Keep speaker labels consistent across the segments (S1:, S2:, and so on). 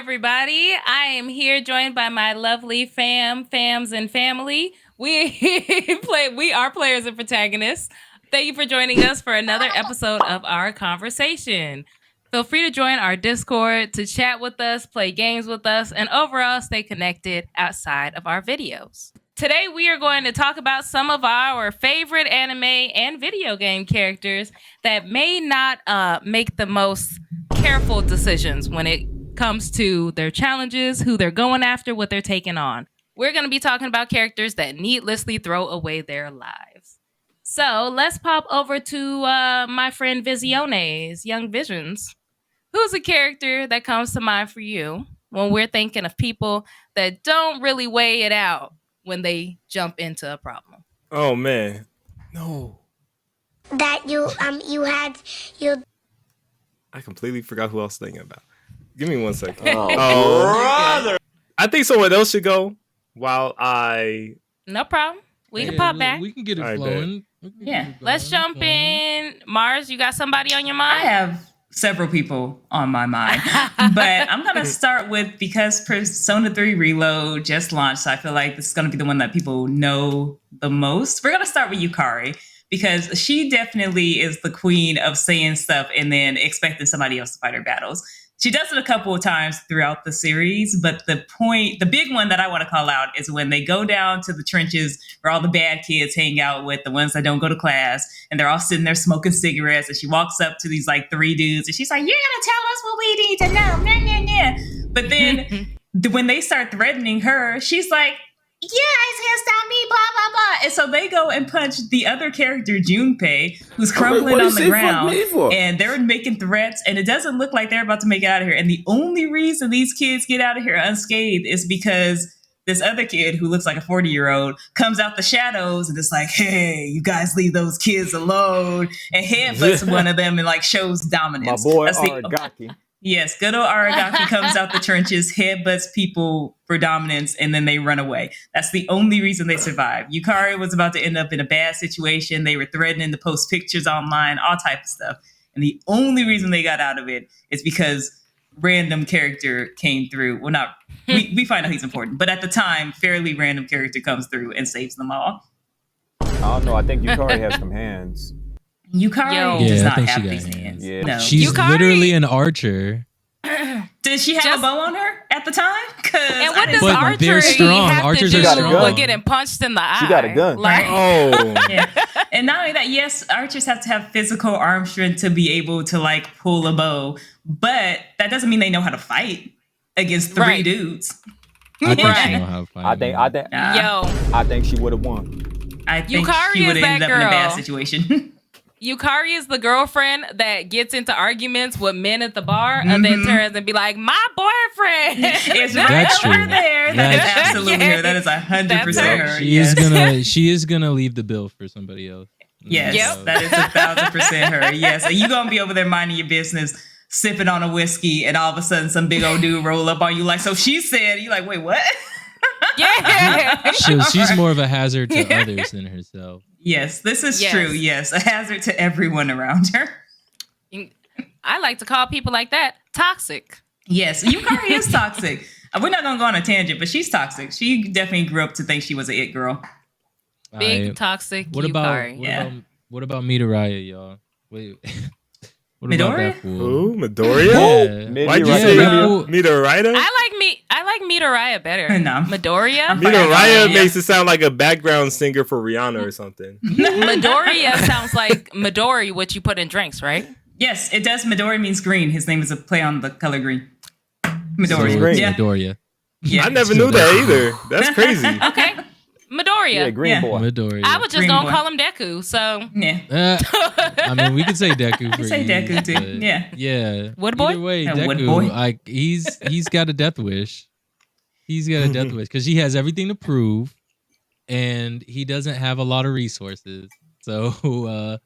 S1: everybody. I am here joined by my lovely fams, and family. We are players and protagonists. Thank you for joining us for another episode of our conversation. Feel free to join our Discord to chat with us, play games with us, and overall stay connected outside of our videos. Today, we are going to talk about some of our favorite anime and video game characters that may not make the most careful decisions when it comes to their challenges, who they're going after, what they're taking on. We're going to be talking about characters that needlessly throw away their lives. So let's pop over to my friend Visiones, Young Visions. Who's a character that comes to mind for you when we're thinking of people that don't really weigh it out when they jump into a problem?
S2: Oh man, no.
S3: That you had.
S2: I completely forgot who I was thinking about. Give me 1 second.
S4: Oh, brother!
S2: I think someone else should go while I.
S1: No problem. We can pop back.
S4: We can get it
S2: I
S4: flowing.
S1: Yeah, let's jump in. Mars, you got somebody on your
S5: I
S1: mind?
S5: have several people on my mind, but I'm going to start with, because Persona 3 Reload just launched, so I feel like this is going to be the one that people know the most. We're going to start with Yukari, because she definitely is the queen of saying stuff and then expecting somebody else to fight her battles. She does it a couple of times throughout the series, but the big one that I want to call out is when they go down to the trenches where all the bad kids hang out with, the ones that don't go to class, and they're all sitting there smoking cigarettes, and she walks up to these like three dudes, and she's like, "You're gonna tell us what we need to know." Nah, nah, nah. But then when they start threatening her, she's like, "Yeah, it's gonna stop me, blah, blah, blah." And so they go and punch the other character, Junpei, who's crumbling on the ground. And they're making threats, and it doesn't look like they're about to make it out of here. And the only reason these kids get out of here unscathed is because this other kid, who looks like a 40-year-old, comes out the shadows and is like, "Hey, you guys leave those kids alone," and headbutts one of them and like shows dominance.
S6: My boy Aragaki.
S5: Yes, good old Aragaki comes out the trenches, headbutts people for dominance, and then they run away. That's the only reason they survive. Yukari was about to end up in a bad situation. They were threatening to post pictures online, all type of stuff. And the only reason they got out of it is because random character came through. Well, not we find out he's important, but at the time, fairly random character comes through and saves them all.
S6: I don't know. I think Yukari has some hands.
S5: Yukari does not have these hands.
S6: Yeah.
S5: No.
S4: She's literally an archer.
S5: Did she have a bow on her at the time?
S1: And what does
S4: But
S1: archery
S4: they're strong.
S1: have
S4: Archers
S1: to
S4: are
S1: do
S4: strong.
S1: with getting punched in the eye?
S6: She got a gun.
S1: Like,
S5: Yeah. And not only that, yes, archers have to have physical arm strength to be able to like pull a bow, but that doesn't mean they know how to fight against three dudes.
S4: I think she know how to fight.
S6: I think she would have won.
S5: I think
S1: Yukari
S5: she would
S1: is
S5: have ended
S1: that
S5: up in a bad
S1: girl.
S5: situation.
S1: Yukari is the girlfriend that gets into arguments with men at the bar and then turns and be like, "My boyfriend."
S5: It's
S4: That's
S5: right over
S4: true.
S5: there. That is absolutely her. That is 100% her.
S4: She is gonna leave the bill for somebody else.
S5: Yes,
S1: Yep.
S5: that is 1,000% her. Yes, and you gonna be over there minding your business, sipping on a whiskey, and all of a sudden some big old dude roll up on you like, "So she said," you like, "Wait, what?"
S1: Yeah.
S4: She's more of a hazard to others than herself.
S5: Yes, this is true. Yes, a hazard to everyone around her.
S1: I like to call people like that toxic.
S5: Yes, Yukari is toxic. We're not gonna go on a tangent, but she's toxic. She definitely grew up to think she was an it girl.
S1: Big toxic
S4: What
S1: Yukari.
S4: what about Midoriya, y'all? Wait. What
S5: Midoriya?
S4: about that fool?
S2: Who? Midoriya?
S4: Yeah.
S2: Why'd you
S4: Yeah,
S2: say
S4: that fool-
S2: Midoriya?
S1: I like Midoriya better.
S5: No.
S1: Midoriya?
S2: Midoriya makes it sound like a background singer for Rihanna or something.
S1: Midoriya sounds like Midori, what you put in drinks, right?
S5: Yes, it does. Midori means green. His name is a play on the color green. Midori.
S6: green.
S5: Yeah.
S4: Midoriya.
S5: Yeah.
S2: I never knew that either. That's crazy.
S1: Okay. Midoriya.
S6: Yeah, green
S5: Yeah.
S6: boy.
S4: Midoriya.
S1: I was just
S5: Green
S1: gonna
S5: boy.
S1: call him Deku, so
S5: Yeah.
S4: I mean, we could say Deku for
S5: say
S4: ease,
S5: Deku too.
S4: but
S5: Yeah.
S4: Yeah.
S1: Wood boy?
S4: Either way,
S5: Yeah, wood
S4: Deku,
S5: boy.
S4: like he's got a death wish. He's got a death wish because he has everything to prove, and he doesn't have a lot of resources. So,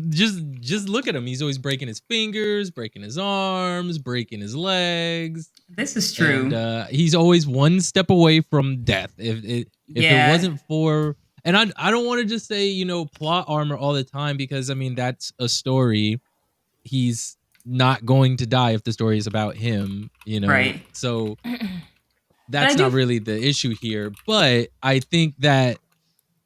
S4: just look at him. He's always breaking his fingers, breaking his arms, breaking his legs.
S5: This is true.
S4: And, he's always one step away from death. If it wasn't for, and I don't want to just say plot armor all the time because I mean that's a story. He's not going to die if the story is about him, you know.
S5: Right.
S4: So that's not really the issue here. But I think that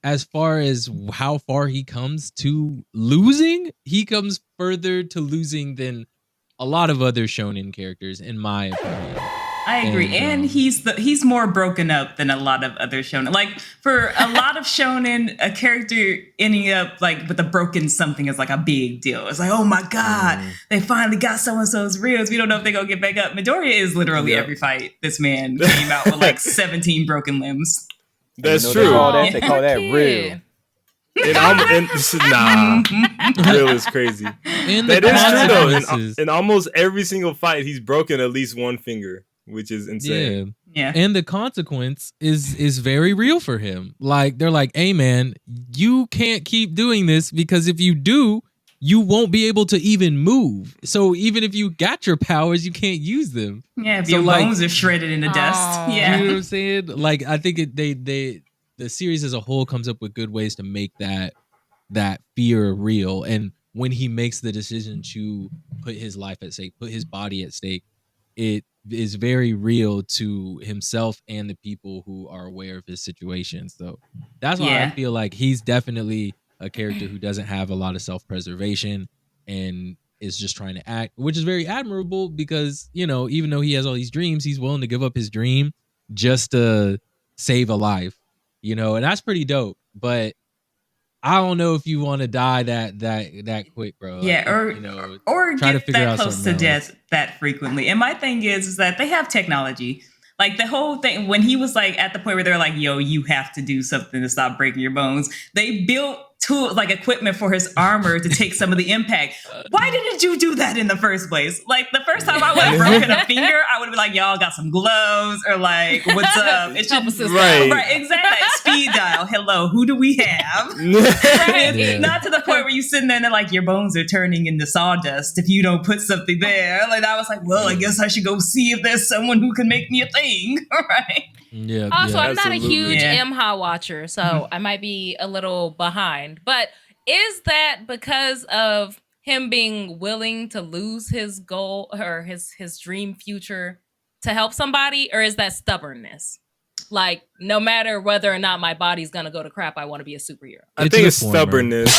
S4: as far as how far he comes to losing, he comes further to losing than a lot of other shonen characters, in my opinion.
S5: I agree, and he's more broken up than a lot of other shonen. Like for a lot of shonen, a character ending up like with a broken something is like a big deal. It's like, oh my god, they finally got so and so's reels. We don't know if they're gonna get back up. Midoriya is literally every fight. This man came out with like 17 broken limbs.
S2: That's true.
S6: They call that real.
S2: Real is crazy. That is true though. In almost every single fight, he's broken at least one finger, which is insane.
S5: Yeah.
S4: And the consequence is very real for him. Like they're like, hey man, you can't keep doing this because if you do, you won't be able to even move. So even if you got your powers, you can't use them.
S5: Yeah, if your bones are shredded into dust. Yeah.
S4: You know what I'm saying? Like I think the series as a whole comes up with good ways to make that fear real. And when he makes the decision to put his life at stake, put his body at stake, it is very real to himself and the people who are aware of his situation. So that's why I feel like he's definitely a character who doesn't have a lot of self-preservation and is just trying to act, which is very admirable because, you know, even though he has all these dreams, he's willing to give up his dream just to save a life, you know, and that's pretty dope. But I don't know if you want to die that quick, bro.
S5: Yeah,
S4: like,
S5: or
S4: try
S5: get
S4: to figure
S5: that
S4: out
S5: close to death that frequently. And my thing is that they have technology. Like the whole thing, when he was like at the point where they're like, yo, you have to do something to stop breaking your bones. They built tools, like equipment for his armor to take some of the impact. Why didn't you do that in the first place? Like the first time I would have broken a finger, I would have been like, y'all got some gloves or like, what's up? It's just right, exactly. Speed dial. Hello, who do we have? Right? Yeah. Not to the point where you sitting there and they're like, your bones are turning into sawdust if you don't put something there. Like I was like, well, I guess I should go see if there's someone who can make me a thing. Right.
S1: Yeah. Also, I'm not a huge MHA watcher, so I might be a little behind. But is that because of him being willing to lose his goal or his dream future to help somebody, or is that stubbornness? Like, no matter whether or not my body's gonna go to crap, I want to be a superhero.
S2: I think it's stubbornness.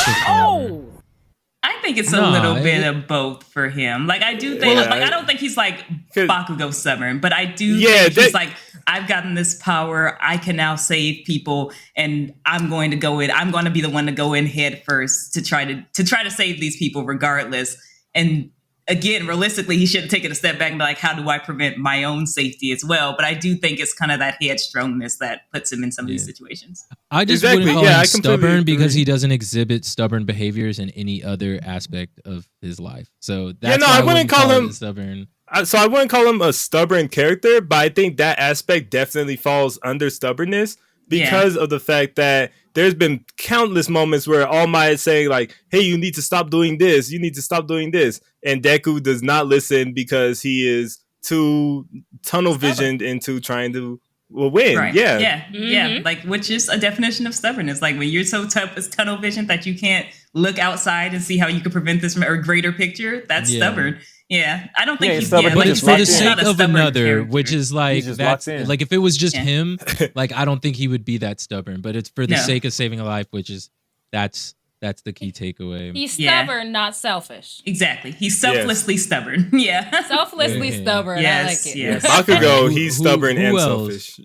S5: I think it's a little bit of both for him. Like I do think, I don't think he's like Bakugo stubborn, but I do think he's like, I've gotten this power. I can now save people, and I'm going to go in. I'm going to be the one to go in head first to try to save these people, regardless. And again, realistically, he should have taken a step back and be like, how do I prevent my own safety as well? But I do think it's kind of that headstrongness that puts him in some of these situations.
S4: I just wouldn't call him stubborn because he doesn't exhibit stubborn behaviors in any other aspect of his life. So that's why I wouldn't call him stubborn.
S2: So I wouldn't call him a stubborn character, but I think that aspect definitely falls under stubbornness because of the fact that there's been countless moments where All Might is saying like, hey, you need to stop doing this. You need to stop doing this. And Deku does not listen because he is too tunnel visioned into trying to win.
S5: Right.
S2: Yeah.
S5: Yeah. Mm-hmm. Yeah. Like, which is a definition of stubbornness. Like when you're so tough as tunnel vision that you can't look outside and see how you can prevent this from a greater picture. That's stubborn. Yeah, I don't think he's stubborn.
S4: But it's for the sake of another, character. Which is like that's like if it was just him, like I don't think he would be that stubborn. But it's for the sake of saving a life, which is that's the key takeaway.
S1: He's stubborn, not selfish.
S5: Exactly, he's selflessly stubborn. Yeah,
S1: selflessly stubborn.
S5: Yes,
S1: I like it.
S5: Yes.
S2: Bakugo, he's stubborn and selfish.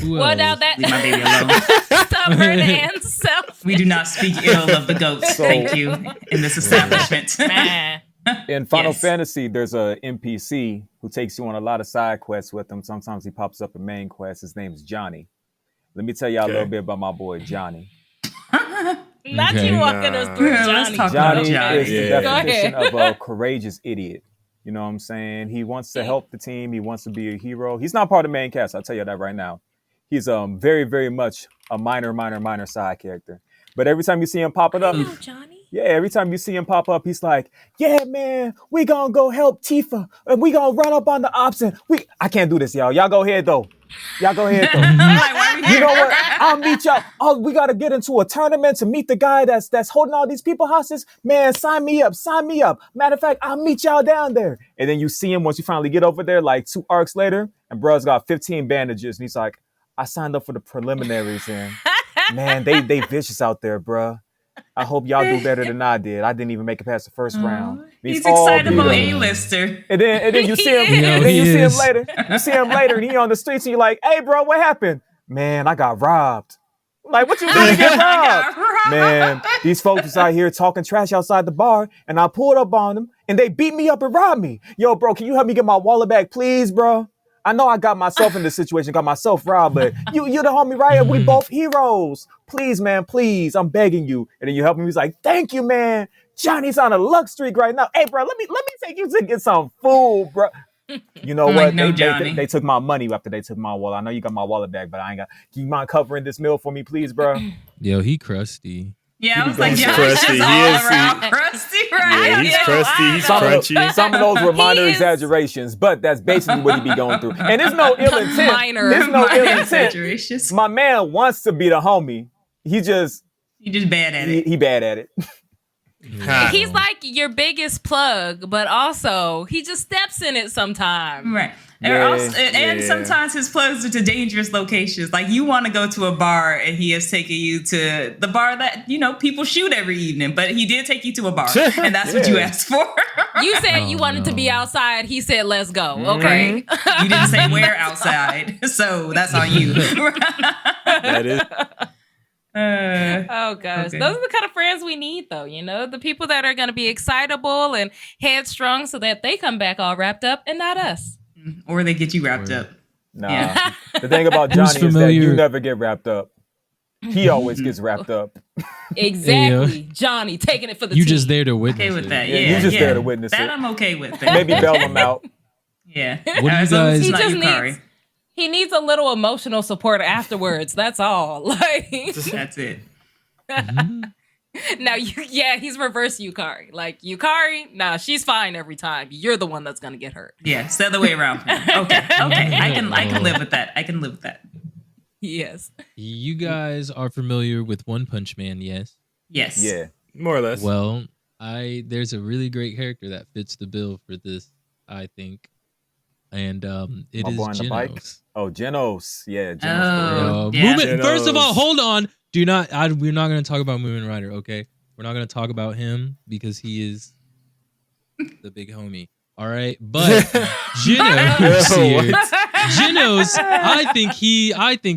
S1: Well, now that
S5: leave my baby alone.
S1: Stubborn and selfish.
S5: We do not speak ill of the goats. Thank you. In this establishment.
S6: In Final Fantasy, there's a NPC who takes you on a lot of side quests with him. Sometimes he pops up in main quests. His name's Johnny. Let me tell y'all a little bit about my boy Johnny.
S1: Not you walking us through Johnny.
S5: Let's talk about Johnny.
S6: Is the definition of a courageous idiot. You know what I'm saying? He wants to help the team. He wants to be a hero. He's not part of the main cast. I'll tell you that right now. He's very, very much a minor side character. But every time you see him pop it up,
S1: Johnny.
S6: Yeah, every time you see him pop up, he's like, yeah, man, we gonna go help Tifa. And we gonna run up on the ops. And I can't do this, y'all. Y'all go ahead, though.
S5: Like, why are we
S6: You know what? I'll meet y'all. Oh, we gotta get into a tournament to meet the guy that's holding all these people hostage. Man, sign me up. Sign me up. Matter of fact, I'll meet y'all down there. And then you see him once you finally get over there, like 2 arcs later, and bro's got 15 bandages, and he's like, I signed up for the preliminaries, and man, they vicious out there, bruh. I hope y'all do better than I did. I didn't even make it past the first round.
S5: He's excitable A-lister.
S6: And then you see him. You see him later. You see him later, and he on the streets, and you're like, "Hey, bro, what happened?" Man, I got robbed. Like, what you did to get robbed? Man, these folks was out here talking trash outside the bar, and I pulled up on them, and they beat me up and robbed me. Yo, bro, can you help me get my wallet back, please, bro? I know I got myself in this situation, got myself robbed, but you the homie, right? We both heroes. Please, man, please, I'm begging you. And then you help me. He's like, thank you, man. Johnny's on a luck streak right now. Hey, bro, let me take you to get some food, bro. You know what?
S5: No,
S6: they took my money after they took my wallet. I know you got my wallet back, but I ain't got. Can you mind covering this meal for me, please, bro?
S4: Yo, he crusty.
S5: Yeah, I was like,
S2: He's
S5: John's
S2: crusty.
S5: just
S2: He
S5: all
S2: is.
S5: around crusty, right?
S2: Yeah, he's crusty. He's crunchy.
S6: Some of those were minor
S1: He is-
S6: exaggerations, but that's basically what he be going through. And there's no ill intent.
S1: Minor.
S6: There's no ill intent.
S5: Exaggerations.
S6: My man wants to be the homie. He just
S5: bad at it.
S6: he bad at it.
S1: He's like your biggest plug, but also he just steps in it sometimes.
S5: Right.
S6: Yeah,
S5: And
S2: yeah.
S5: sometimes his plugs are to dangerous locations. Like you want to go to a bar and he has taken you to the bar that, people shoot every evening, but he did take you to a bar and that's what you
S6: Yeah.
S5: asked for.
S1: You said you wanted to be
S4: no.
S1: outside. He said, let's go. Okay.
S5: You didn't say where outside. So that's on you.
S2: That is.
S1: Oh gosh,
S5: Okay.
S1: those are the kind of friends we need, though. The people that are going to be excitable and headstrong, so that they come back all wrapped up, and not us.
S5: Or they get you wrapped up.
S6: Nah.
S5: Yeah.
S6: The thing about
S4: Who's
S6: Johnny is that
S4: familiar-
S6: you never get wrapped up. He always gets wrapped up.
S1: Exactly, Johnny taking it for the
S4: You
S1: team.
S4: just there to witness
S5: Okay with
S4: it.
S5: that.
S6: Yeah,
S5: Yeah.
S6: you just there to witness
S5: that
S6: it.
S5: I'm okay with.
S6: Maybe bail him out.
S5: Yeah.
S4: What do you
S5: As long as
S4: guys-
S5: it's
S1: He
S5: not
S1: just
S5: Yukari.
S1: needs. He needs a little emotional support afterwards. That's all. Like
S5: That's it.
S1: now, he's reverse Yukari. Like Yukari, nah, she's fine every time. You're the one that's gonna get hurt.
S5: Yeah, it's the other way around. Okay. I can live with that. I can live with that.
S1: Yes.
S4: You guys are familiar with One Punch Man, yes?
S5: Yes.
S6: Yeah.
S2: More or less.
S4: Well, there's a really great character that fits the bill for this, I think. And it
S6: My
S4: is
S6: boy on the bike?
S4: Genos.
S6: Oh, Genos. Yeah, Genos.
S5: Oh.
S4: Yo,
S5: Yeah.
S4: Moomin- first of all,
S2: Genos.
S4: hold on. We're not going to talk about Moomin Rider, okay? We're not going to talk about him because he is the big homie. All right, but Genos here, Genos, I think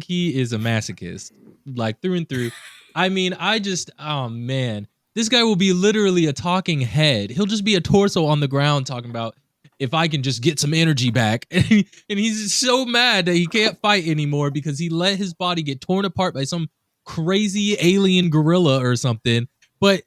S4: he is a masochist, like through and through. I mean, oh man, this guy will be literally a talking head. He'll just be a torso on the ground talking about if I can just get some energy back. And he's so mad that he can't fight anymore because he let his body get torn apart by some crazy alien gorilla or something. But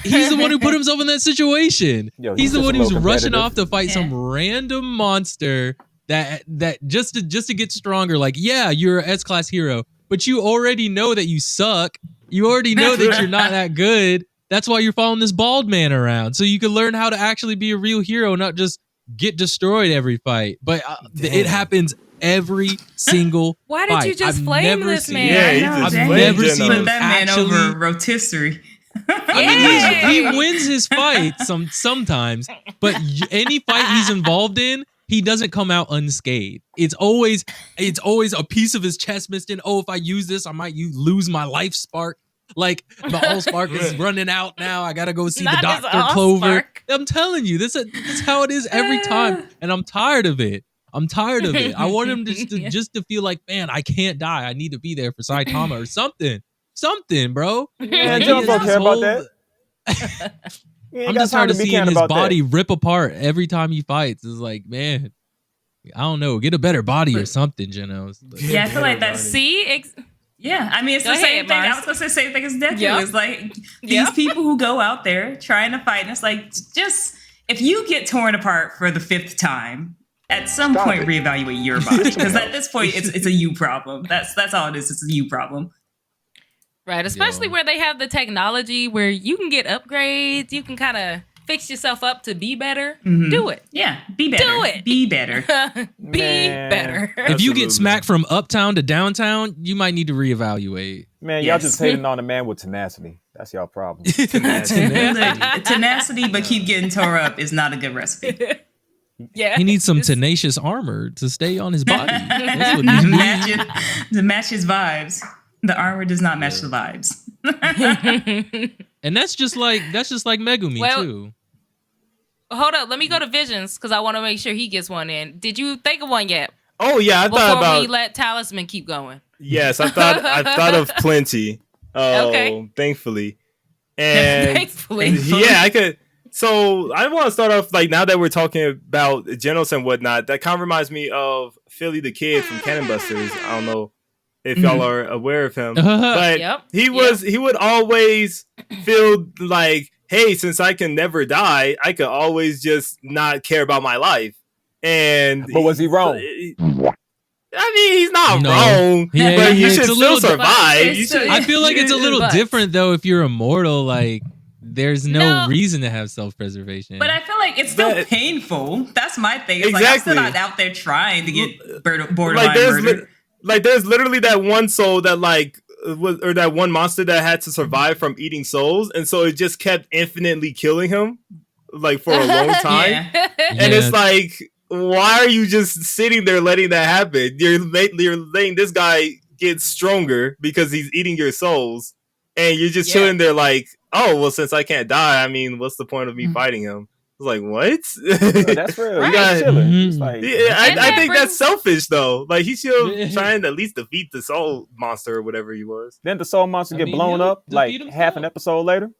S4: he's the one who put himself in that situation.
S6: Yo,
S4: He's the
S6: just
S4: one
S6: a
S4: who's
S6: little
S4: rushing
S6: competitive.
S4: off to fight some random monster that just to get stronger. Like, yeah, you're an S-class hero, but you already know that you suck. You already know that you're not that good. That's why you're following this bald man around, so you can learn how to actually be a real hero, not just get destroyed every fight. But it happens every single
S1: Why did
S4: fight.
S1: you just
S4: I've
S1: flame
S4: never
S1: this
S4: seen-
S1: man?
S2: Yeah, he
S5: I know,
S2: just
S5: dang.
S2: flamed
S4: never
S2: Genos.
S4: seen
S5: Put
S4: him
S5: that man
S4: actually-
S5: over rotisserie.
S4: I mean, he wins his fights sometimes, but any fight he's involved in, he doesn't come out unscathed. It's always a piece of his chest missing. Oh, if I use this, I might lose my life spark. Like my all spark is running out now. I gotta go see the
S1: Not his
S4: Dr. Clover.
S1: Allspark.
S4: I'm telling you, this is how it is every time, and I'm tired of it. I want him just to feel like, man, I can't die. I need to be there for Saitama or something, bro.
S6: Man,
S4: Like,
S6: Jones
S4: he
S6: don't
S4: is
S6: care about
S4: whole-
S6: that. You ain't
S4: I'm
S6: got
S4: just
S6: time
S4: tired of
S6: be
S4: seeing
S6: caring
S4: his
S6: about
S4: body
S6: that.
S4: rip apart every time he fights. It's like, man, I don't know. Get a better body or something, Genos.
S5: Yeah, I feel like that's
S1: See,
S5: Yeah, I mean, it's
S1: Go
S5: the same
S1: ahead,
S5: thing. I
S1: Mars.
S5: was gonna say the same thing as Deku.
S1: Yep.
S5: It's like these
S1: Yep.
S5: people who go out there trying to fight, and it's like, just if you get torn apart for the 5th time, at some point reevaluate your body, because at this point it's a you problem. That's all it is. It's a you problem.
S1: right, especially
S4: Yo.
S1: where they have the technology where you can get upgrades, you can kind of fix yourself up to be better,
S5: Mhm.
S1: do it.
S5: Yeah, be better.
S1: Do it.
S5: Be better.
S1: Be
S6: Man.
S1: better.
S4: If you
S2: Absolutely.
S4: get smacked from uptown to downtown, you might need to reevaluate.
S6: Man, y'all
S5: Yes.
S6: just hating on a man with tenacity. That's y'all problem.
S5: Look, tenacity, but keep getting tore up is not a good recipe.
S1: Yeah.
S4: He needs some tenacious armor to stay on his body. That's what he needs.
S5: To match his vibes. The armor does not match the vibes.
S4: And that's just like Megumi
S1: Well,
S4: too.
S1: Hold up. Let me go to Visions because I want to make sure he gets one in. Did you think of one yet?
S2: Oh yeah, I thought
S1: Before
S2: about.
S1: we let Talisman keep going.
S2: Yes, I thought of plenty.
S1: Okay.
S2: Thankfully, and
S1: Thankfully.
S2: yeah, I could. So I want to start off like now that we're talking about Genos and whatnot. That kind of reminds me of Philly the Kid from Cannon Busters. I don't know if y'all are aware of him, but
S1: Yep.
S2: he would always feel like, hey, since I can never die, I could always just not care about my life. And
S6: But was he wrong?
S2: I mean, he's not
S4: No.
S2: wrong,
S4: Yeah,
S2: but you
S4: it's
S2: should
S4: a
S2: still
S4: little-
S2: survive.
S5: It's
S2: You should,
S4: I feel like it's a little
S1: But-
S4: different though if you're immortal. Like, there's no
S1: No.
S4: reason to have self-preservation.
S5: But I feel like it's still
S2: But-
S5: painful. That's my thing. It's like I'm still
S2: Exactly.
S5: not out there trying to get borderline
S2: like there's
S5: murdered.
S2: there's literally that one soul that like was, or that one monster that had to survive from eating souls, and so it just kept infinitely killing him like for a long time.
S5: Yeah.
S2: And
S4: Yeah.
S2: it's like, why are you just sitting there letting that happen? You're letting this guy get stronger because he's eating your souls, and you're just
S1: Yeah.
S2: chilling there like, oh well, since I can't die, I mean, what's the point of me fighting him? It's like, what?
S6: Bro, that's real.
S1: Right.
S6: You guys chilling.
S4: Mhm.
S6: It's like,
S2: Yeah,
S1: And
S2: I
S1: that
S2: think
S1: brings-
S2: that's selfish though. Like he's still
S4: Yeah.
S2: trying to at least defeat the soul monster or whatever he was.
S6: Then the soul monster
S4: I
S6: get
S4: mean,
S6: blown
S4: he'll
S6: up like
S4: defeat
S6: half an
S4: himself.
S6: episode later.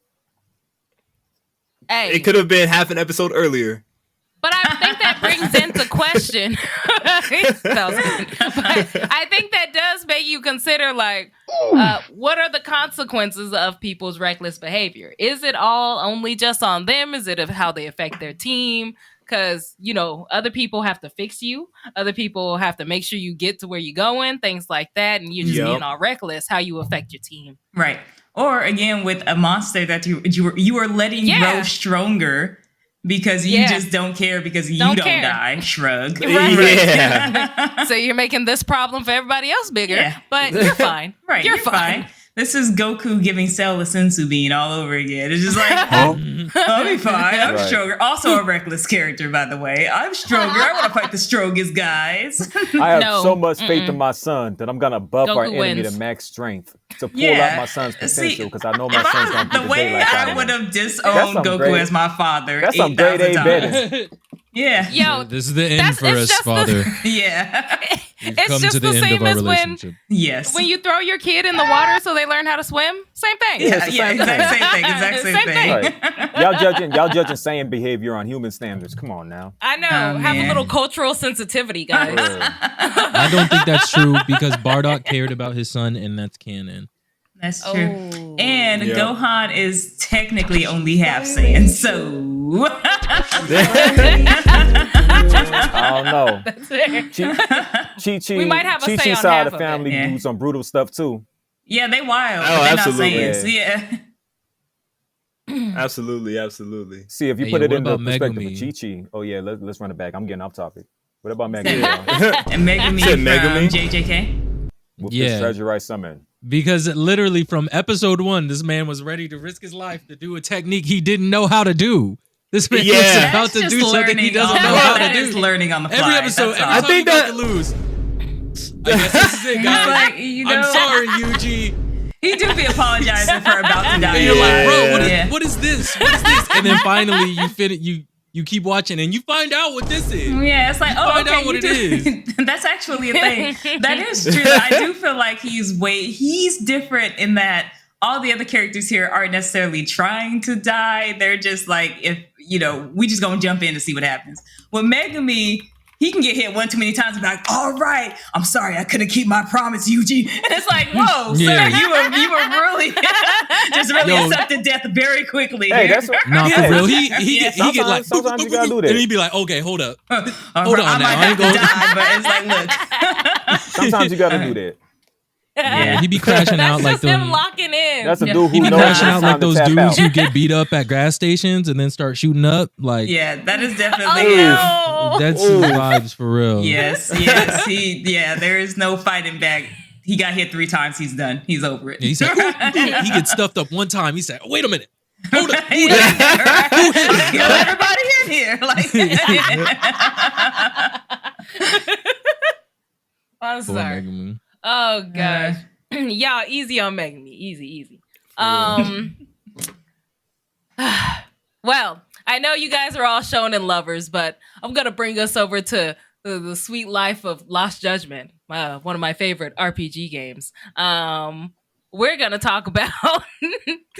S1: Hey,
S2: It could have been half an episode earlier.
S1: but I think that brings into question. That was good. But I think that does make you consider, like, what are the consequences of people's reckless behavior? Is it all only just on them? Is it of how they affect their team? Because, you know, other people have to fix you. Other people have to make sure you get to where you're going, things like that. And you're just
S2: Yup.
S1: being all reckless, how you affect your team.
S5: Right. Or again with a monster that you were letting
S1: Yeah.
S5: grow stronger because you
S1: Yeah.
S5: just don't care because you
S1: Don't
S5: don't
S1: care.
S5: die. Shrug.
S1: Right.
S2: Yeah.
S1: So you're making this problem for everybody else bigger,
S5: Yeah.
S1: but you're fine.
S5: Right.
S1: You're fine.
S5: This is Goku giving Cell a sensu bean all over again. It's just like, I'll be fine. I'm
S6: Right.
S5: stronger. Also a reckless character, by the way. I'm stronger. I want to fight the strongest guys.
S6: I have
S1: No.
S6: so much faith in my son that I'm gonna buff our
S1: Goku
S6: enemy
S1: wins.
S6: to max strength to pull
S5: Yeah.
S6: out my son's
S5: See,
S6: potential because I know my
S5: If
S6: son's
S5: I,
S6: gonna beat
S5: the
S6: the
S5: way
S6: daylights out
S5: I
S6: of
S5: would
S6: him.
S5: have
S6: That's
S5: disowned
S6: some
S5: Goku
S6: great-
S5: as my father.
S6: That's some grade
S5: 8,000
S6: A
S5: times.
S6: betting.
S5: Yeah.
S1: Yo,
S4: this is the end
S1: that's-
S4: for
S1: it's
S4: us,
S1: just the-
S4: Father.
S5: Yeah.
S4: We've
S1: It's
S4: come
S1: just
S4: to the
S1: the
S4: end
S1: same
S4: of our
S1: as when-
S4: relationship.
S5: Yes.
S1: when you throw your kid in the water so they learn how to swim, same thing.
S6: Yeah,
S5: yeah,
S6: it's the same
S5: exact
S6: thing.
S5: same thing. Exact same,
S1: Same
S5: thing.
S1: thing.
S6: Right. Y'all judging same behavior on human standards. Come on now.
S1: I know.
S5: Oh,
S1: Have a
S5: man.
S1: little cultural sensitivity, guys.
S4: I don't think that's true because Bardock cared about his son, and that's canon.
S5: That's true.
S1: Oh.
S5: And
S2: Yeah.
S5: Gohan is technically only half Saiyan, so
S6: I don't know.
S1: That's it.
S6: Chi-Chi,
S1: We might have a say
S6: Chi-Chi's
S1: on
S6: side
S1: half
S6: of the
S1: of it.
S6: family
S5: Yeah.
S6: do some brutal stuff too.
S5: yeah, they wild.
S2: Oh,
S5: but they're
S2: absolutely.
S5: not Saiyans. Yeah.
S2: Absolutely.
S6: See, if you
S4: Hey,
S6: put
S4: yo,
S6: it
S4: what
S6: in the
S4: about
S6: perspective
S4: Megumi?
S6: of Chi-Chi. Oh yeah, let's run it back. I'm getting off topic. What about
S5: Yeah.
S6: Megumi?
S5: And Megumi
S2: Said
S5: from
S2: Megumi?
S5: JJK.
S6: With
S4: Yeah.
S6: this treasure right summon.
S4: Because literally from episode 1, this man was ready to risk his life to do a technique he didn't know how to do. This man
S2: Yeah.
S4: was about
S5: That's
S4: to
S5: just
S4: do something he
S5: learning
S4: doesn't
S5: on
S4: know
S5: the-
S4: how to
S5: that is
S4: do.
S5: learning on the fly.
S4: Every episode,
S5: That's
S4: every
S5: all.
S4: time
S2: think
S4: you about
S2: that-
S4: to lose. I guess this is it,
S5: He's
S4: guys.
S5: like, you know,
S4: I'm sorry, Yuji.
S5: he do be apologizing for about to die.
S4: And you're like, bro,
S5: Yeah.
S4: what is this? What is this? And then finally you keep watching and you find out what this is.
S5: Yeah, it's like, oh,
S4: find
S5: okay,
S4: out what
S5: you
S4: it
S5: do. That's actually a thing. That is true. I do feel like he's different in that all the other characters here aren't necessarily trying to die. They're just like, if we just gonna jump in to see what happens. With Megumi, he can get hit one too many times and be like, all right, I'm sorry, I couldn't keep my promise, Yuji. And it's like, whoa,
S4: Yeah.
S5: sir, you were really just really
S4: Yo.
S5: accepted death very quickly.
S6: Hey,
S5: here.
S6: that's what,
S4: Nah, for
S6: Yeah.
S4: real. He get like
S6: Sometimes you gotta do that.
S4: and he'd be like, okay, hold up.
S5: All
S4: Hold
S5: right,
S4: on
S5: I
S4: now,
S5: might
S4: I
S5: have
S4: ain't
S5: to
S4: gonna-
S5: die, but it's like, look.
S6: sometimes you gotta do that.
S4: Yeah, he be crashing out like
S1: That's just him
S4: them.
S1: locking in.
S6: That's a
S5: Yeah.
S6: dude
S4: He
S6: who
S4: be
S6: knows
S4: crashing
S6: it's
S4: out
S6: time
S4: like
S6: to
S4: those
S6: tap
S4: dudes
S6: out.
S4: who get beat up at gas stations and then start shooting up. Like,
S5: Yeah, that is
S1: Oh
S5: definitely
S1: no!
S4: that's his vibes for real.
S5: Yes. There is no fighting back. He got hit 3 times. He's done. He's over it.
S4: And he said, he gets stuffed up one time. He said, wait a minute. Hold up.
S5: Right. Kill everybody in here. Like,
S1: I'm
S4: Poor
S1: sorry.
S4: Megan.
S1: Oh gosh, y'all easy on Megan Me, easy. Well, I know you guys are all shonen lovers, but I'm gonna bring us over to the sweet life of Lost Judgment, one of my favorite RPG games. We're gonna talk about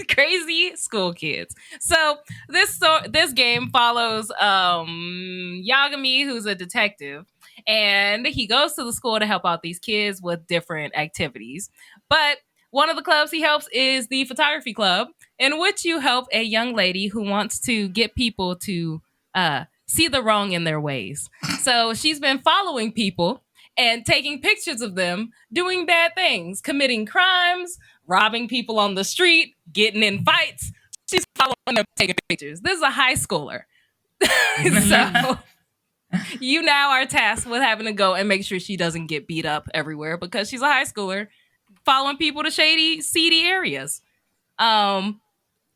S1: crazy school kids. So this game follows Yagami, who's a detective, and he goes to the school to help out these kids with different activities. But one of the clubs he helps is the photography club, in which you help a young lady who wants to get people to see the wrong in their ways. So she's been following people and taking pictures of them doing bad things, committing crimes, robbing people on the street, getting in fights. She's following them, taking pictures. This is a high schooler. So you now are tasked with having to go and make sure she doesn't get beat up everywhere because she's a high schooler following people to shady, seedy areas.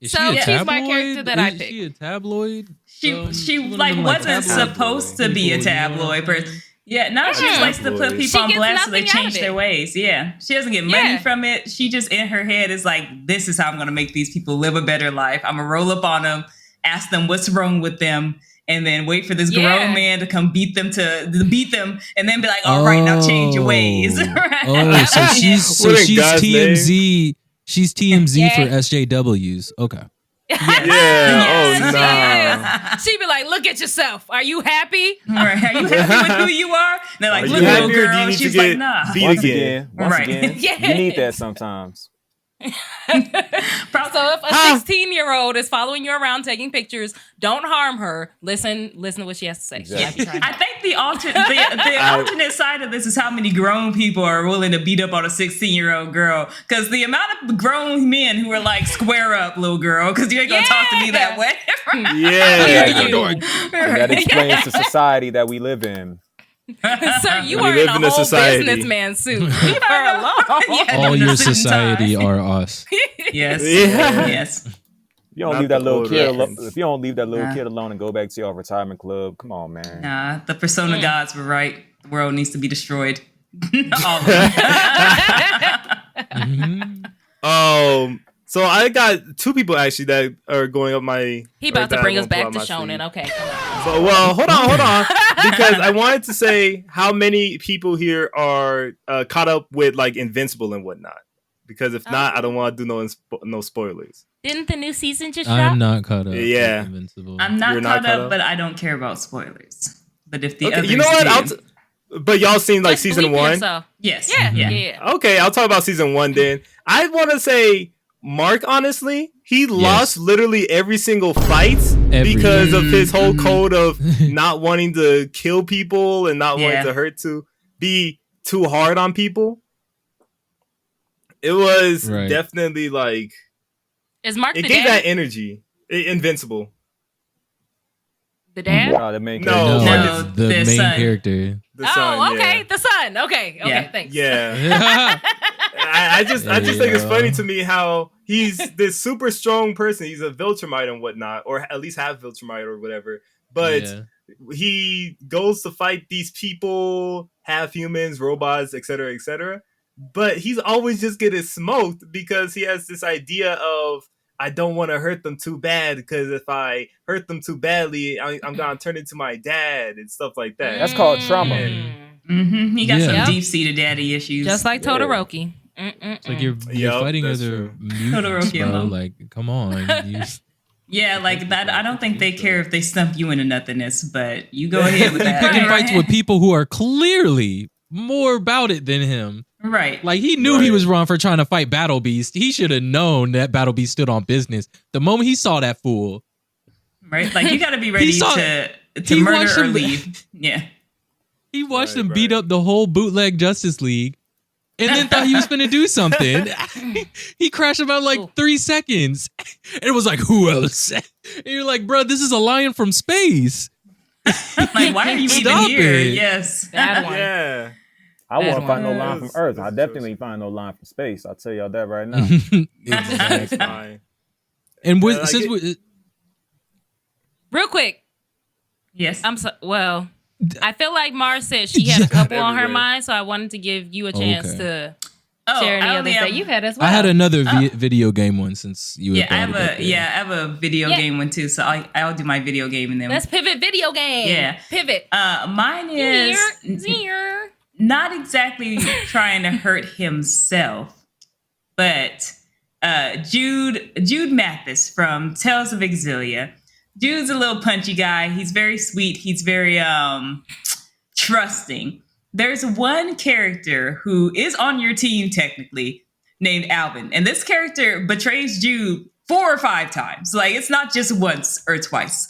S4: Is
S1: So
S4: she a
S1: she's
S4: tabloid?
S1: my character that I
S4: Is
S1: picked.
S4: she a tabloid?
S5: she
S4: one
S5: like
S4: of them,
S5: wasn't
S4: tabloid
S5: supposed to be a
S4: people, you know what
S5: tabloid
S4: I
S5: person.
S4: mean?
S5: Yeah, now she just likes to put
S2: Tabloids.
S5: people on
S1: She gets
S5: blast so they
S1: nothing out
S5: change
S1: of
S5: their
S1: it.
S5: ways. Yeah. She doesn't get money
S1: Yeah.
S5: from it. She just in her head is like, this is how I'm gonna make these people live a better life. I'm gonna roll up on them, ask them what's wrong with them, and then wait for this
S1: Yeah.
S5: grown man to come beat them, and then be like, all right, now change your ways. Right?
S4: Oh, so she's
S2: What in God's
S4: TMZ. She's TMZ
S1: Yeah.
S4: for SJWs. Okay.
S5: Yes.
S2: Yeah.
S1: Yes.
S2: Oh,
S1: She'd be like, look at yourself. Are you happy?
S5: Right. Are you happy with who you are? And they're like,
S2: Are
S5: look,
S2: you
S5: little
S2: happy or do you
S5: girl.
S2: need to
S5: She's
S2: get
S5: like, nah.
S2: beat
S6: Once
S2: again?
S6: again,
S5: Right.
S1: Yeah.
S6: you need that sometimes.
S1: So if a 16-year-old is following you around taking pictures, don't harm her. Listen to what she has to say.
S6: Exactly.
S1: Yeah,
S5: I think the alternate side of this is how many grown people are willing to beat up on a 16-year-old girl. Because the amount of grown men who are like, square up, little girl, because you ain't gonna talk to me that way.
S2: Yeah.
S6: And that explains the society that we live in.
S1: Sir, you
S2: We
S1: are in
S2: live
S1: a
S2: in a
S1: whole
S2: society.
S1: businessman suit. Leave her alone.
S5: Yeah,
S4: All
S5: doing
S4: your
S5: the suit and
S4: society
S5: tie.
S4: are us.
S5: Yes.
S2: Yeah.
S5: Yes.
S6: You don't
S2: Not
S6: leave that
S2: the
S6: little
S2: old
S6: kid
S2: reference.
S6: alone. If you don't leave that little
S5: Nah.
S6: kid alone and go back to your retirement club, come on, man.
S5: Nah, the persona gods were right. The world needs to be destroyed. All of them.
S4: Mhm.
S2: So I got 2 people actually that are going up my.
S1: He about
S2: or
S1: to
S2: that
S1: bring
S2: I
S1: us
S2: won't pull
S1: back
S2: out
S1: to
S2: my
S1: shonen.
S2: sleeve.
S1: Okay, come on.
S2: So, well, hold on, because I wanted to say how many people here are caught up with like Invincible and whatnot. Because if not, I don't want to do no spoilers.
S1: Didn't the new season just drop?
S4: I'm not caught up.
S2: Yeah.
S4: With Invincible.
S5: I'm not
S2: You're
S5: caught
S2: not caught
S5: up,
S2: up?
S5: but I don't care about spoilers. But if the
S2: Okay,
S5: others
S2: you know what?
S5: do,
S2: But y'all seen like
S1: Just
S2: season
S1: bleep
S2: 1.
S1: yourself.
S5: yes,
S1: Yeah,
S5: yeah.
S1: yeah.
S2: Okay, I'll talk about season 1 then. I want to say Mark, honestly, he lost literally every single fight because of his whole code of not wanting to kill people and not wanting to be too hard on people. It was definitely like
S1: Is Mark
S2: it
S1: the
S2: gave
S1: dad?
S2: that energy. Invincible.
S1: The dad?
S6: Oh, the main
S2: No,
S6: character.
S5: No,
S4: the
S5: their
S4: main
S5: son.
S4: character.
S2: The son,
S1: okay,
S2: yeah.
S1: the son. Okay,
S5: Yeah.
S1: thanks.
S2: Yeah. I just think it's
S4: Yeah.
S2: funny to me how he's this super strong person. He's a Viltrumite and whatnot, or at least half Viltrumite or whatever. But he goes to fight these people, half humans, robots, etc., etc. But he's always just getting smoked because he has this idea of I don't want to hurt them too bad because if I hurt them too badly, I'm gonna turn into my dad and stuff like that.
S6: That's called trauma.
S5: Mm-hmm. He got
S4: Yeah.
S5: some
S1: Yep.
S5: deep-seated daddy issues.
S1: Just like
S6: Yeah.
S1: Todoroki.
S4: It's like you're
S2: Yup,
S4: fighting
S2: that's
S4: other
S2: true.
S4: mutants,
S5: Todoroki
S4: bro.
S5: alone.
S4: Like, come on. You,
S5: Yeah, like that. I don't think they care if they stump you into nothingness, but you go ahead with that.
S4: picking fights with people who are clearly more about it than him.
S5: Right.
S4: Like, he knew he
S2: Right.
S4: was wrong for trying to fight Battle Beast. He should have known that Battle Beast stood on business. The moment he saw that fool,
S5: Right. Like you got to be ready
S4: saw-
S5: to
S4: he
S5: murder
S4: watched
S5: or
S4: him-
S5: leave. Yeah.
S4: he watched
S2: Right,
S4: him beat
S2: right.
S4: up the whole bootleg Justice League. and then thought he was going to do something. He crashed about like 3 seconds. And it was like, who else? And you're like, bro, this is a lion from space.
S5: Like, why are you even
S4: Stop
S5: here?
S4: it.
S5: Yes.
S1: Bad one.
S2: Yeah.
S6: I won't find no
S2: one.
S6: line from Earth. I
S2: That's
S6: definitely
S2: true.
S6: find no line from space. I'll tell y'all that right now.
S2: That's fine.
S4: And
S2: Yeah, like
S4: since
S1: Real quick,
S5: Yes.
S1: well, I feel like Mars said she had a couple on her
S2: Everywhere.
S1: mind, so I wanted to give you a chance
S4: Okay.
S1: to
S5: Oh,
S1: share any
S5: I
S1: others
S5: only
S1: that
S5: have-
S1: you've had as well.
S4: I had another video game one since you
S5: Yeah,
S4: had
S5: I have
S4: brought it up
S5: a
S4: there.
S5: I have a video
S1: Yeah.
S5: game one too. So I'll do my video game and then
S1: Let's pivot video game.
S5: Yeah.
S1: Pivot.
S5: mine is
S1: Zier.
S5: not exactly trying to hurt himself, but Jude Mathis from Tales of Exilia. Jude's a little punchy guy. He's very sweet. He's very trusting. There's one character who is on your team technically named Alvin, and this character betrays Jude 4 or 5 times. Like, it's not just once or twice.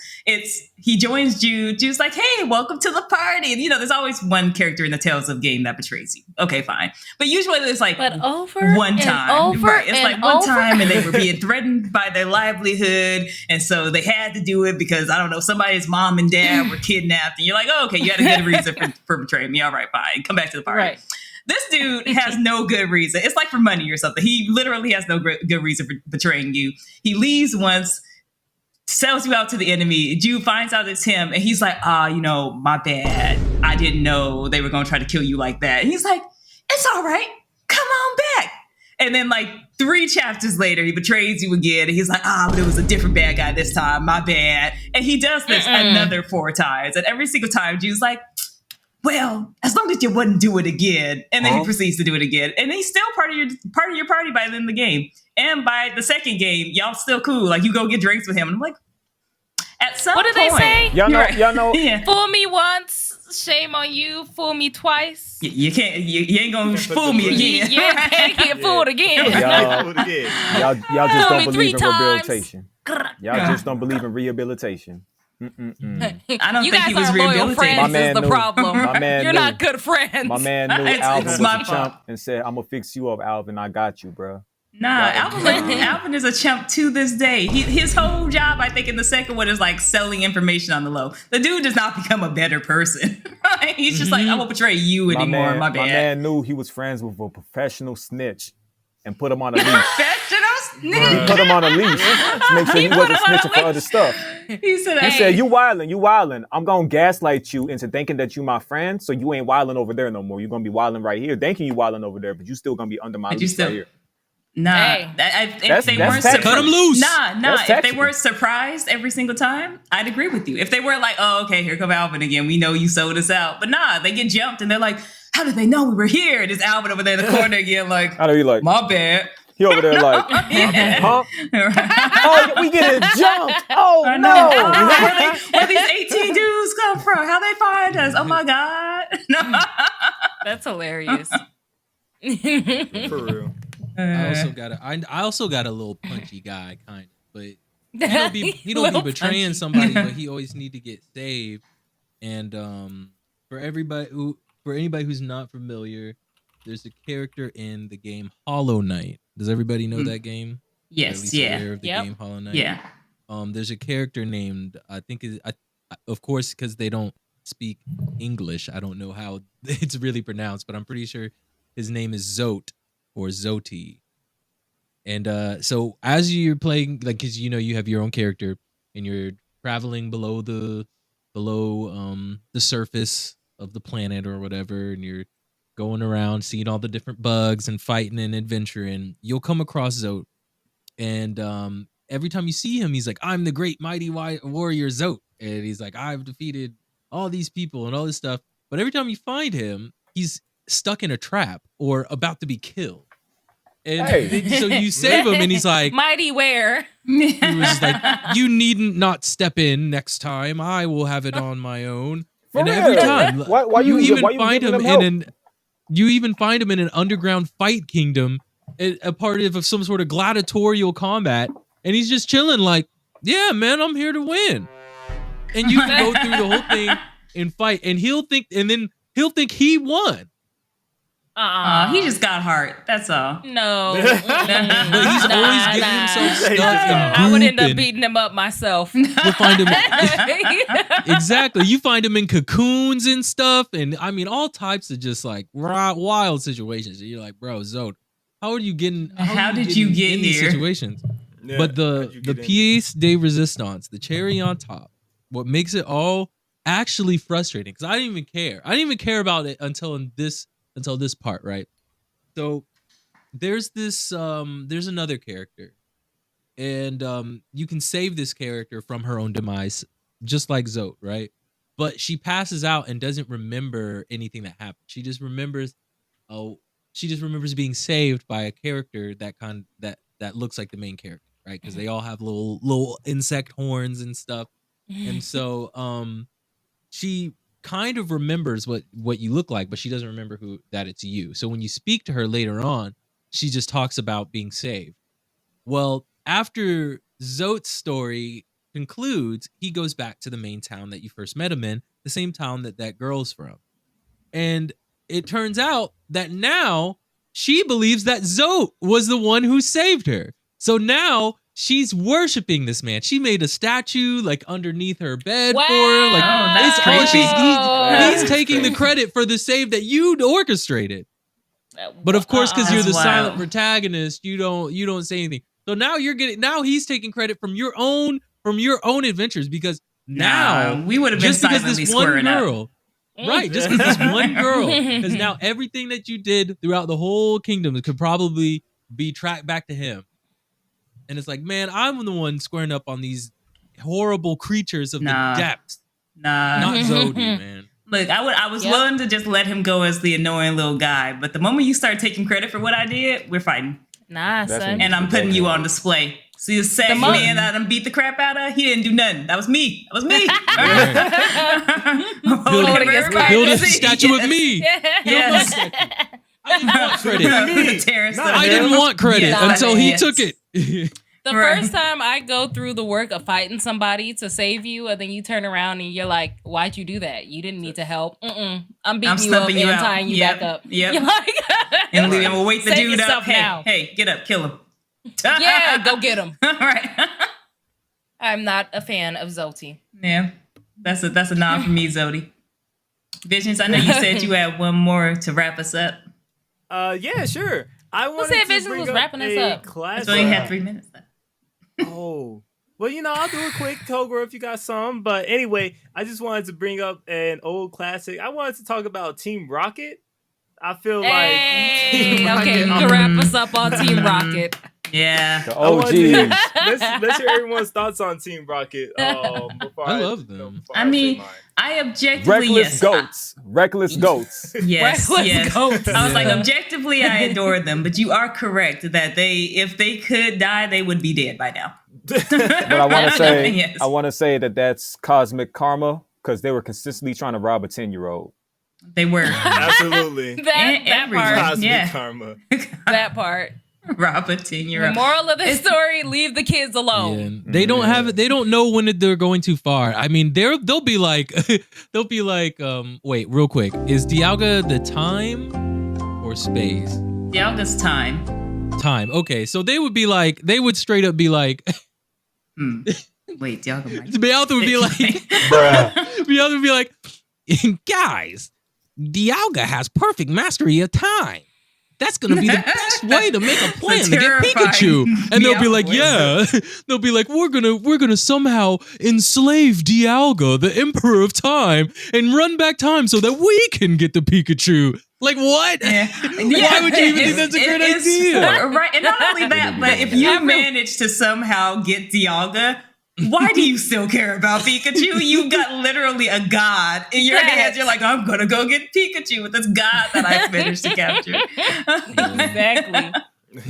S5: He joins Jude. Jude's like, hey, welcome to the party. And, there's always one character in the Tales of game that betrays you. Okay, fine. But usually it's like
S1: But over
S5: one
S1: and
S5: time.
S1: over
S5: Right. It's
S1: and
S5: like one
S1: over.
S5: time and they were being threatened by their livelihood. And so they had to do it because, I don't know, somebody's mom and dad were kidnapped. And you're like, oh, okay, you had a good reason for betraying me. All right, fine. Come back to the party.
S1: Right.
S5: This dude has no good reason. It's like for money or something. He literally has no good reason for betraying you. He leaves once, sells you out to the enemy. Jude finds out it's him, and he's like, my bad. I didn't know they were going to try to kill you like that. And he's like, it's all right. Come on back. And then like 3 chapters later, he betrays you again. And he's like, but it was a different bad guy this time. My bad. And he does this another 4 times. And every single time, Jude's like, well, as long as you wouldn't do it again. And then he proceeds to do it again. And he's still part of your party by the end of the game. And by the second game, y'all still cool. Like, you go get drinks with him. And I'm like, at some
S1: What
S5: point.
S1: did they say?
S6: Y'all know.
S5: Yeah.
S1: Fool me once, shame on you. Fool me twice.
S5: You can't, you ain't gonna fool me again.
S1: Yeah, can't get fooled again.
S6: Y'all just
S1: Fool
S6: don't
S1: me
S6: believe
S1: 3
S6: in
S1: times.
S6: rehabilitation. Y'all just don't believe in rehabilitation.
S5: I don't
S1: You
S5: think
S1: guys
S5: he was
S1: are loyal
S5: rehabilitated.
S6: My
S1: friends is
S6: man
S1: the
S6: knew.
S1: problem.
S6: My man
S1: You're
S6: knew.
S1: not good friends.
S6: My man knew
S5: It's
S6: Alvin was
S5: my
S6: a
S5: fault.
S6: chump and said, I'm going to fix you up, Alvin. I got you, bro.
S5: Nah, Alvin is a chump to this day. His whole job, I think, in the second one is like selling information on the low. The dude does not become a better person. He's just like, I won't betray you anymore. My bad.
S6: My man knew he was friends with a professional snitch and put him on a leash.
S5: Professionals?
S6: He put him on a leash to make sure he wasn't
S1: him on a
S6: snitching for other
S1: leash.
S6: stuff.
S5: He said,
S6: He said, you wildin'. I'm going to gaslight you into thinking that you my friend, so you ain't wildin' over there no more. You're going to be wildin' right here, thinking you wildin' over there, but you still going to be under my
S5: But you
S6: leash
S5: still-
S6: right here.
S5: Nah,
S1: Hey.
S5: if they weren't
S6: tactical.
S4: Cut him loose.
S5: Nah,
S6: That's
S5: if they
S6: tactical.
S5: weren't surprised every single time, I'd agree with you. If they were like, oh, okay, here come Alvin again. We know you sold us out. But nah, they get jumped and they're like, how did they know we were here? And it's Alvin over there in the corner again, like,
S6: I know you like,
S5: my bad.
S6: he over there like,
S5: Yeah.
S6: huh? Oh, we getting jumped. Oh,
S5: I
S6: no.
S5: know. Where these 18 dudes come from? How they find us? Oh my God. No.
S1: That's hilarious.
S2: For real.
S4: I also got a little punchy guy, kind of, but he don't
S1: Little
S4: be betraying
S1: punchy.
S4: somebody, but he always need to get saved. And for anybody who's not familiar, there's a character in the game Hollow Knight. Does everybody know that game? Or at
S5: Yes,
S4: least
S5: yeah.
S4: aware of the
S1: Yep.
S4: game Hollow Knight.
S5: Yeah.
S4: There's a character named of course, because they don't speak English. I don't know how it's really pronounced, but I'm pretty sure his name is Zote or Zoti. And so as you're playing, like, because you have your own character and you're traveling below the surface of the planet or whatever, and you're going around seeing all the different bugs and fighting and adventuring, you'll come across Zote. And every time you see him, he's like, I'm the great mighty warrior Zote. And he's like, I've defeated all these people and all this stuff. But every time you find him, he's stuck in a trap or about to be killed. And so you save him, and he's like,
S1: Mighty Ware.
S4: he was just like, you needn't not step in next time. I will have it on my own.
S6: For
S4: and
S6: real.
S4: every time,
S6: Why
S4: you
S6: you
S4: even find
S6: giving
S4: him
S6: help?
S4: you even find him in an underground fight kingdom, a part of some sort of gladiatorial combat, and he's just chilling like, yeah, man, I'm here to win. And you can go through the whole thing and fight, and he'll think he won.
S5: He just got heart. That's all.
S1: No.
S4: But he's always getting himself stuck in
S1: I would end up
S4: goop,
S1: beating him up myself.
S4: and you'll find him exactly. You find him in cocoons and stuff, and I mean all types of just like wild situations. And you're like, bro, Zode, how are you getting?
S5: How did you get
S4: in these
S5: here?
S4: situations?
S2: Yeah,
S4: But
S2: how'd you
S4: the
S2: get in
S4: pièce de résistance, the cherry on top, what makes it all actually frustrating, because I didn't even care. I didn't even care about it until this part, right? So there's another character, and you can save this character from her own demise, just like Zote, right? But she passes out and doesn't remember anything that happened. She just remembers being saved by a character that looks like the main character, right? Because they all have little insect horns and stuff. And so she kind of remembers what you look like, but she doesn't remember that it's you. So when you speak to her later on, she just talks about being saved. Well, after Zote's story concludes, he goes back to the main town that you first met him in, the same town that girl's from. And it turns out that now she believes that Zote was the one who saved her. So now she's worshiping this man. She made a statue like underneath her bed for him. Like,
S5: that's
S4: it's all
S5: creepy.
S4: he's taking the credit for the save that you orchestrated. But of course, because you're the
S5: That's
S4: silent
S5: wild.
S4: protagonist, you don't say anything. So now he's taking credit from your own adventures, because now
S5: we would have been
S4: just because
S5: silently
S4: this one
S5: squaring up.
S4: girl, right? Just because this one girl, because now everything that you did throughout the whole kingdom could probably be tracked back to him. And it's like, man, I'm the one squaring up on these horrible creatures of the depths. Not Zodi, man.
S5: Look, I was willing to just let him go as the annoying little guy, but the moment you start taking credit for what I did, we're fighting.
S1: Nah,
S6: That's
S1: son.
S6: when
S5: And I'm putting you on display. See the same man that I beat the crap out of? He didn't do nothing. That was me. That was me.
S4: Build a statue of me.
S5: Yes.
S4: I didn't want credit.
S5: Terrence,
S4: I didn't want credit
S5: Yes.
S4: until he
S5: Yes.
S4: took it.
S1: The first time I go through the work of fighting somebody to save you, and then you turn around and you're like, "Why'd you do that? You didn't need to help. I'm beating you up
S5: stumping
S1: and
S5: you out.
S1: tying you
S5: Yep.
S1: back up."
S5: Yep.
S1: You're like,
S5: And we'll wait the
S1: Save
S5: dude up.
S1: yourself now.
S5: Hey, get up, kill him.
S1: yeah, go get him.
S5: All right.
S1: I'm not a fan of Zoti.
S5: Yeah, that's a nod from me, Zodi. Visions, I know you said you had one more to wrap us up.
S2: Yeah, sure. I wanted
S1: said
S2: to
S1: Visions
S2: bring
S1: was
S2: up
S1: wrapping us
S2: a
S1: up?
S2: classic.
S5: So you had 3 minutes left.
S2: Oh. Well, I'll do it quick, Togro, if you got some. But anyway, I just wanted to bring up an old classic. I wanted to talk about Team Rocket. I feel like Team Rocket.
S1: Okay, you can wrap us up on Team Rocket.
S5: Yeah.
S6: The
S2: I wanted to-
S6: OGs.
S2: let's hear everyone's thoughts on Team Rocket. Before
S4: I love them.
S2: before
S5: I
S2: say
S5: mean,
S2: mine.
S5: I objectively
S6: Reckless goats. Reckless goats.
S5: Yes,
S1: Reckless
S5: yes.
S1: goats.
S5: I was like,
S4: Yeah.
S5: objectively, I adore them, but you are correct that if they could die, they would be dead by now.
S6: But I want to say,
S5: Yes.
S6: I want to say that that's cosmic karma, because they were consistently trying to rob a 10-year-old.
S5: They were.
S2: Absolutely.
S1: That
S5: everyone.
S1: part.
S2: Cosmic
S5: Yeah.
S2: karma.
S1: That part.
S5: Rob a
S1: The
S5: 10-year-old.
S1: moral of the story: leave the kids alone.
S4: Yeah. They don't have it. They don't know when they're going too far. I mean, they'll be like, wait, real quick, is Dialga the time or space?
S5: Dialga's time.
S4: Time. Okay, so they would straight up be like,
S5: Wait, Dialga might.
S4: Meowth would be like, Meowth would be like, guys, Dialga has perfect mastery of time. That's gonna be the best way to make a plan to get
S5: terrifying
S4: Pikachu. And they'll be like,
S5: Meowth
S4: yeah. They'll be like, we're gonna somehow enslave Dialga, the Emperor of Time, and run back time so that we can get the Pikachu. Like, what?
S5: Yeah.
S4: Why would you even think that's a great idea?
S5: Right. And not only that, but if you manage to somehow get Dialga, why do you still care about Pikachu? You've got literally a god in your hands. You're like, I'm gonna go get Pikachu with this god that I managed to capture.
S1: Exactly.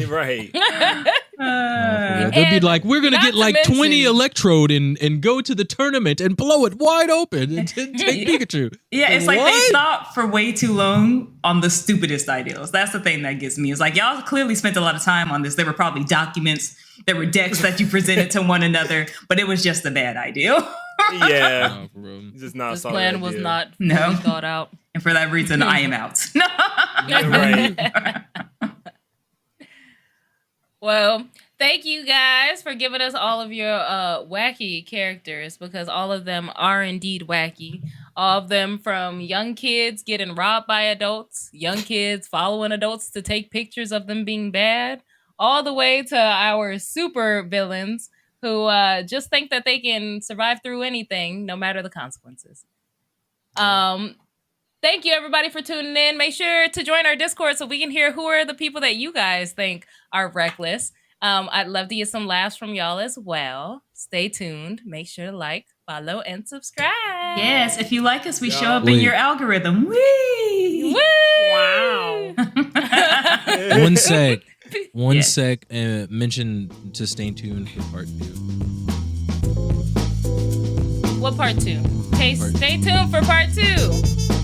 S2: Right.
S4: They'll be
S1: And
S4: like, we're gonna
S1: not
S4: get
S1: to
S4: like 20
S1: mention-
S4: electrode and go to the tournament and blow it wide open and take Pikachu.
S5: Yeah, it's like they
S4: What?
S5: thought for way too long on the stupidest ideals. That's the thing that gets me. It's like, y'all clearly spent a lot of time on this. There were probably documents, there were decks that you presented to one another, but it was just a bad ideal.
S2: Yeah.
S4: Oh, for real.
S2: Just not a
S1: This
S2: solid
S1: plan was
S2: idea.
S1: not
S5: No.
S1: fully thought out.
S5: And for that reason, I am out.
S2: Right.
S1: Well, thank you guys for giving us all of your wacky characters, because all of them are indeed wacky. All of them, from young kids getting robbed by adults, young kids following adults to take pictures of them being bad, all the way to our super villains who just think that they can survive through anything, no matter the consequences. Thank you, everybody, for tuning in. Make sure to join our Discord so we can hear who are the people that you guys think are reckless. I'd love to get some laughs from y'all as well. Stay tuned. Make sure to like, follow, and subscribe.
S5: Yes, if you like us, we show up in your algorithm. Whee!
S1: Woo!
S3: Wow.
S4: One sec, and mention to stay tuned for part 2.
S1: What part 2? Okay, stay tuned for part 2.